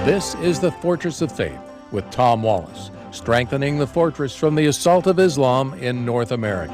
This is the Fortress of Faith with Tom Wallace, strengthening the fortress from the assault of Islam in North America.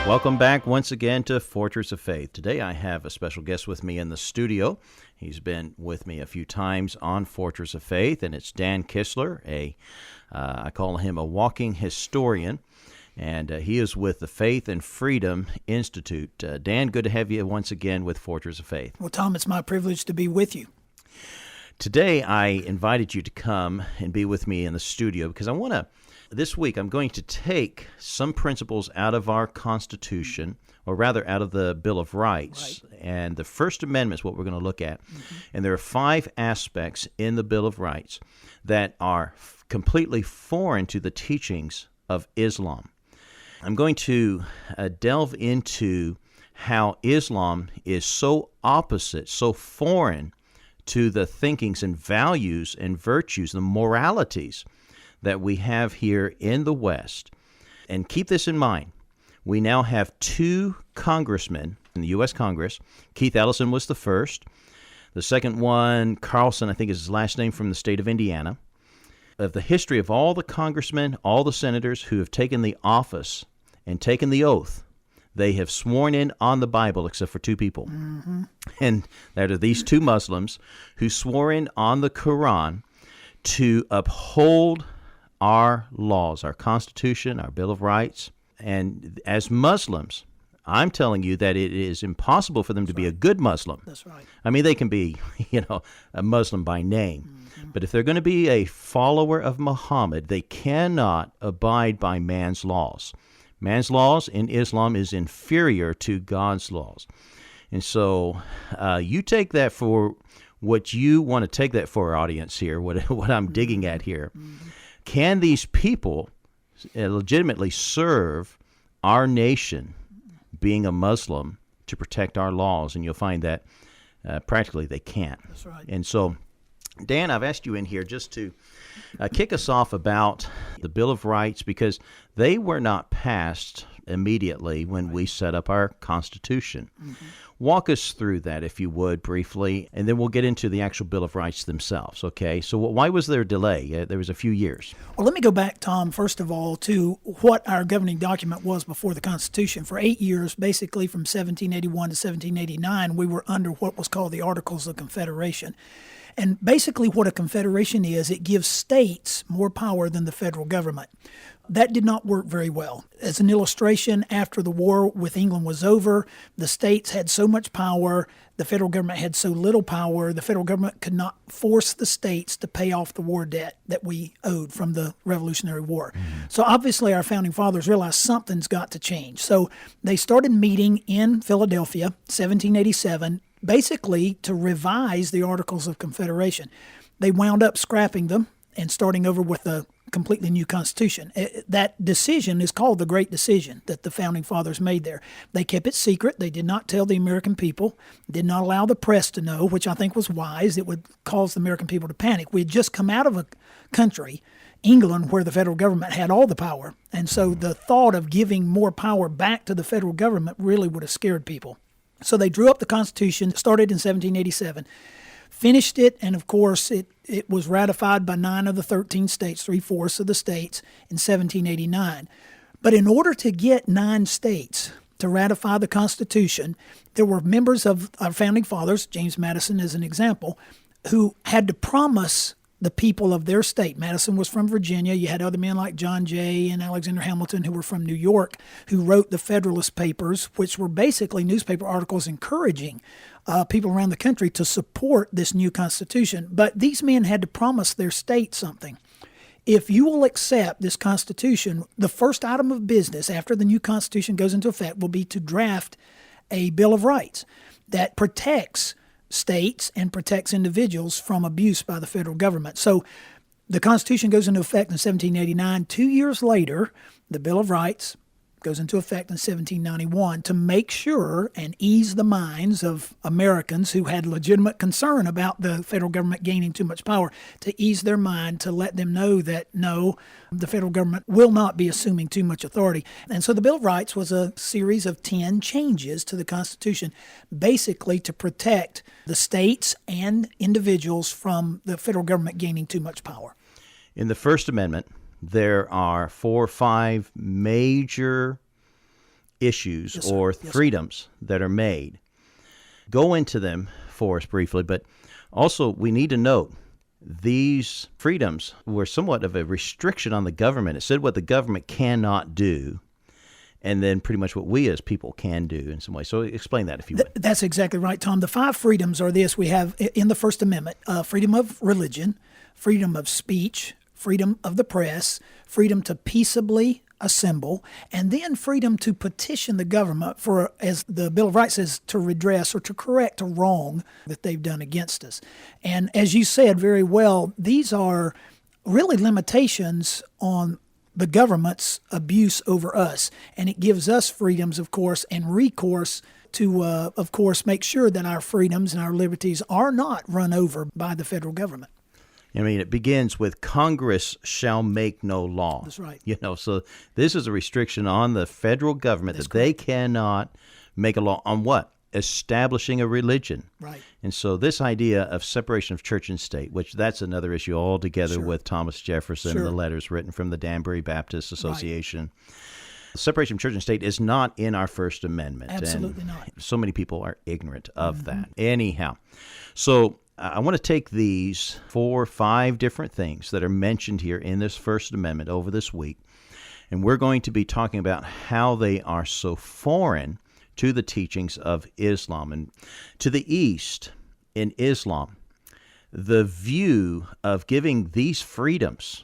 Welcome back once again to Fortress of Faith. Today I have a special guest with me in the studio. He's been with me a few times on Fortress of Faith, and it's Dan Kistler. I call him a walking historian, and he is with the Faith and Freedom Institute. Dan, good to have you once again with Fortress of Faith. Well, Tom, it's my privilege to be with you. Today I invited you to come and be with me in the studio because this week I'm going to take some principles out of our Constitution, or rather out of the Bill of Rights. Right. And the First Amendment is what we're going to look at. Mm-hmm. And there are 5 aspects in the Bill of Rights that are completely foreign to the teachings of Islam. I'm going to delve into how Islam is so opposite, so foreign to the thinkings and values and virtues, the moralities that we have here in the West. And keep this in mind. We now have 2 congressmen in the U.S. Congress. Keith Ellison was the first. The second one, Carlson, I think is his last name, from the state of Indiana. Of the history of all the congressmen, all the senators who have taken the office and taken the oath, they have sworn in on the Bible except for 2 people. Mm-hmm. And that are these 2 Muslims who swore in on the Quran to uphold our laws, our Constitution, our Bill of Rights. And as Muslims, I'm telling you that it is impossible for them to be a good Muslim. That's right. I mean, they can be, a Muslim by name. Mm-hmm. But if they're going to be a follower of Muhammad, they cannot abide by man's laws. Man's laws in Islam is inferior to God's laws. And so you take that for what you want to take that for, our audience here, what I'm digging at here. Mm-hmm. Can these people legitimately serve our nation, being a Muslim, to protect our laws? And you'll find that practically they can't. That's right. And so, Dan, I've asked you in here just to kick us off about the Bill of Rights, because they were not passed immediately when we set up our Constitution. Mm-hmm. Walk us through that, if you would, briefly, and then we'll get into the actual Bill of Rights themselves, okay? So why was there a delay? There was a few years. Well, let me go back, Tom, first of all, to what our governing document was before the Constitution. For 8 years, basically from 1781 to 1789, we were under what was called the Articles of Confederation. And basically what a confederation is, it gives states more power than the federal government. That did not work very well. As an illustration, after the war with England was over, the states had so much power, the federal government had so little power, the federal government could not force the states to pay off the war debt that we owed from the Revolutionary War. Mm-hmm. So obviously our founding fathers realized something's got to change. So they started meeting in Philadelphia, 1787, basically to revise the Articles of Confederation. They wound up scrapping them and starting over with a completely new Constitution. That decision is called the Great Decision that the Founding Fathers made there. They kept it secret. They did not tell the American people, did not allow the press to know, which I think was wise. It would cause the American people to panic. We had just come out of a country, England, where the federal government had all the power. And so the thought of giving more power back to the federal government really would have scared people. So they drew up the Constitution, started in 1787, finished it, and of course it was ratified by 9 of the 13 states, 3/4 of the states, in 1789. But in order to get 9 states to ratify the Constitution, there were members of our founding fathers, James Madison as an example, who had to promise the people of their state. Madison was from Virginia. You had other men like John Jay and Alexander Hamilton who were from New York, who wrote the Federalist Papers, which were basically newspaper articles encouraging people around the country to support this new Constitution. But these men had to promise their state something. If you will accept this Constitution, the first item of business after the new Constitution goes into effect will be to draft a Bill of Rights that protects states and protects individuals from abuse by the federal government. So the Constitution goes into effect in 1789. 2 years later, the Bill of Rights goes into effect in 1791 to make sure and ease the minds of Americans who had legitimate concern about the federal government gaining too much power, to ease their mind, to let them know that no, the federal government will not be assuming too much authority. And so the Bill of Rights was a series of 10 changes to the Constitution, basically to protect the states and individuals from the federal government gaining too much power. In the First Amendment, there are 4 or 5 major issues or freedoms that are made. Go into them for us briefly, but also we need to note these freedoms were somewhat of a restriction on the government. It said what the government cannot do, and then pretty much what we as people can do in some way. So explain that if you would. That's exactly right, Tom. The 5 freedoms are this. We have in the First Amendment, freedom of religion, freedom of speech, freedom of the press, freedom to peaceably assemble, and then freedom to petition the government for, as the Bill of Rights says, to redress or to correct a wrong that they've done against us. And as you said very well, these are really limitations on the government's abuse over us. And it gives us freedoms, of course, and recourse to, of course, make sure that our freedoms and our liberties are not run over by the federal government. I mean, it begins with Congress shall make no law. That's right. So this is a restriction on the federal government that they cannot make a law on what? Establishing a religion. Right. And so this idea of separation of church and state, which that's another issue altogether with Thomas Jefferson and the letters written from the Danbury Baptist Association. Right. Separation of church and state is not in our First Amendment. Absolutely not. So many people are ignorant of that. Anyhow, so I want to take these 4 or 5 different things that are mentioned here in this First Amendment over this week, and we're going to be talking about how they are so foreign to the teachings of Islam. And to the East, in Islam, the view of giving these freedoms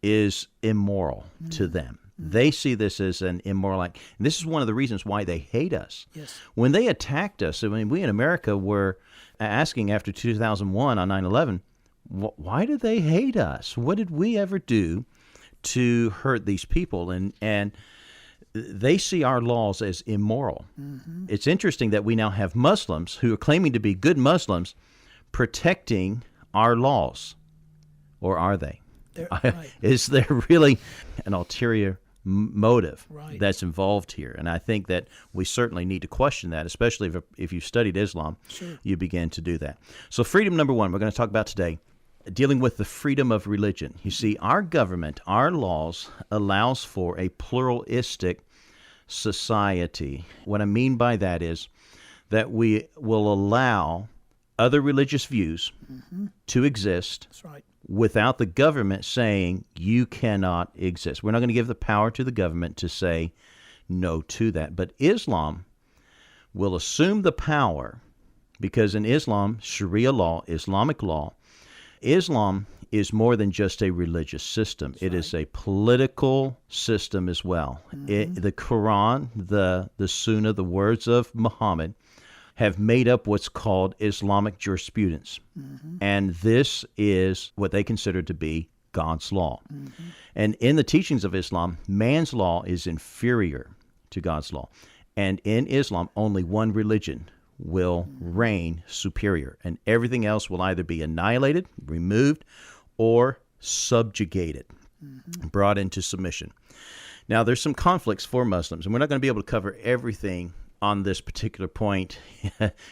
is immoral to them. They see this as an immoral act. And this is one of the reasons why they hate us. Yes. When they attacked us, I mean, we in America were asking after 2001 on 9/11, why do they hate us? What did we ever do to hurt these people? And they see our laws as immoral. Mm-hmm. It's interesting that we now have Muslims who are claiming to be good Muslims protecting our laws. Or are they? Right. Is there really an ulterior motive right. that's involved here? And I think that we certainly need to question that, especially if you've studied Islam, you begin to do that. So freedom number 1, we're going to talk about today, dealing with the freedom of religion. You see, our government, our laws allows for a pluralistic society. What I mean by that is that we will allow other religious views to exist. That's right. Without the government saying you cannot exist. We're not going to give the power to the government to say no to that. But Islam will assume the power because in Islam, Sharia law, Islamic law, Islam is more than just a religious system. It is a political system as well. The Quran, the Sunnah, the words of Muhammad, have made up what's called Islamic jurisprudence. And this is what they consider to be God's law. And in the teachings of Islam, man's law is inferior to God's law. And in Islam, only one religion will reign superior. And everything else will either be annihilated, removed, or subjugated, brought into submission. Now, there's some conflicts for Muslims, and we're not going to be able to cover everything on this particular point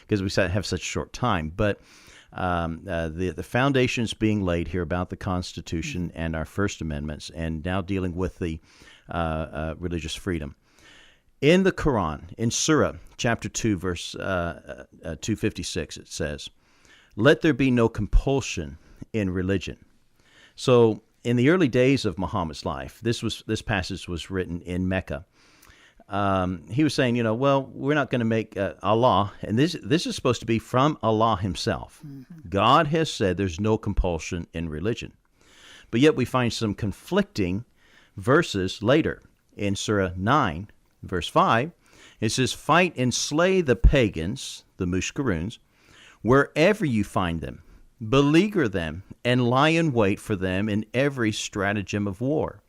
because we have such short time. But the foundations being laid here about the Constitution and our First Amendments, and now dealing with the religious freedom. In the Quran, in Surah chapter 2, verse 256, it says, "Let there be no compulsion in religion." So in the early days of Muhammad's life, this passage was written in Mecca. He was saying, we're not going to make Allah, and this is supposed to be from Allah himself. God has said there's no compulsion in religion. But yet we find some conflicting verses later in Surah 9, verse 5. It says, "Fight and slay the pagans, the mushkiruns, wherever you find them. Beleaguer them and lie in wait for them in every stratagem of war."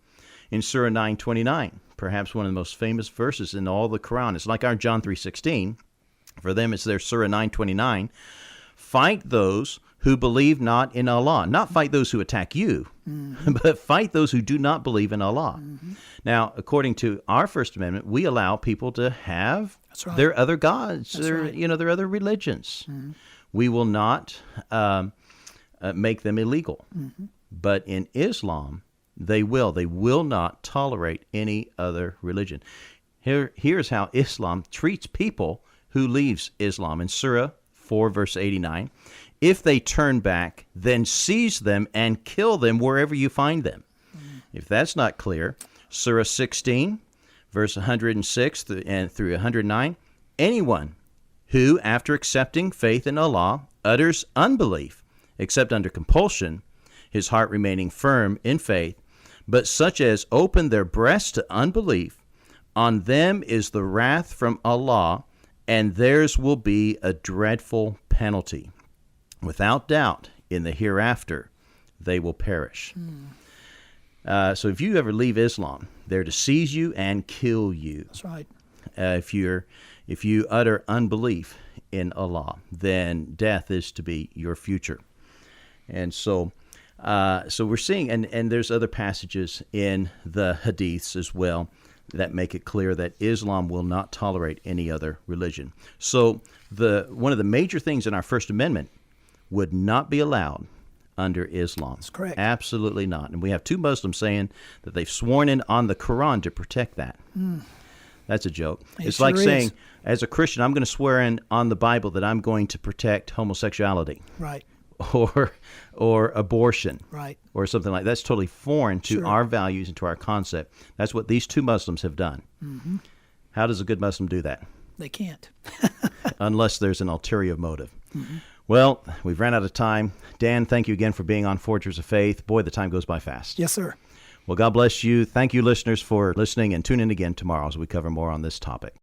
In Surah 9:29, perhaps one of the most famous verses in all the Quran. It's like our John 3:16. For them, it's their Surah 9:29. Fight those who believe not in Allah. Not fight those who attack you, but fight those who do not believe in Allah. Now, according to our First Amendment, we allow people to have their other gods, their other religions. We will not make them illegal. But in Islam, they will. They will not tolerate any other religion. Here's how Islam treats people who leaves Islam. In Surah 4, verse 89, if they turn back, then seize them and kill them wherever you find them. If that's not clear, Surah 16, verse 106 and through 109, anyone who, after accepting faith in Allah, utters unbelief, except under compulsion, his heart remaining firm in faith, but such as open their breasts to unbelief, on them is the wrath from Allah, and theirs will be a dreadful penalty. Without doubt, in the hereafter, they will perish. So if you ever leave Islam, they're to seize you and kill you. That's right. If you utter unbelief in Allah, then death is to be your future. And so we're seeing, and there's other passages in the Hadiths as well that make it clear that Islam will not tolerate any other religion. So one of the major things in our First Amendment would not be allowed under Islam. That's correct. Absolutely not. And we have two Muslims saying that they've sworn in on the Quran to protect that. That's a joke. It's like saying, as a Christian, I'm going to swear in on the Bible that I'm going to protect homosexuality. Right. Or abortion. Right. Or something like that. That's totally foreign to our values and to our concept. That's what these two Muslims have done. How does a good Muslim do that? They can't. Unless there's an ulterior motive. Well, we've ran out of time. Dan, thank you again for being on Fortress of Faith. Boy, the time goes by fast. Yes, sir. Well, God bless you. Thank you, listeners, for listening, and tune in again tomorrow as we cover more on this topic.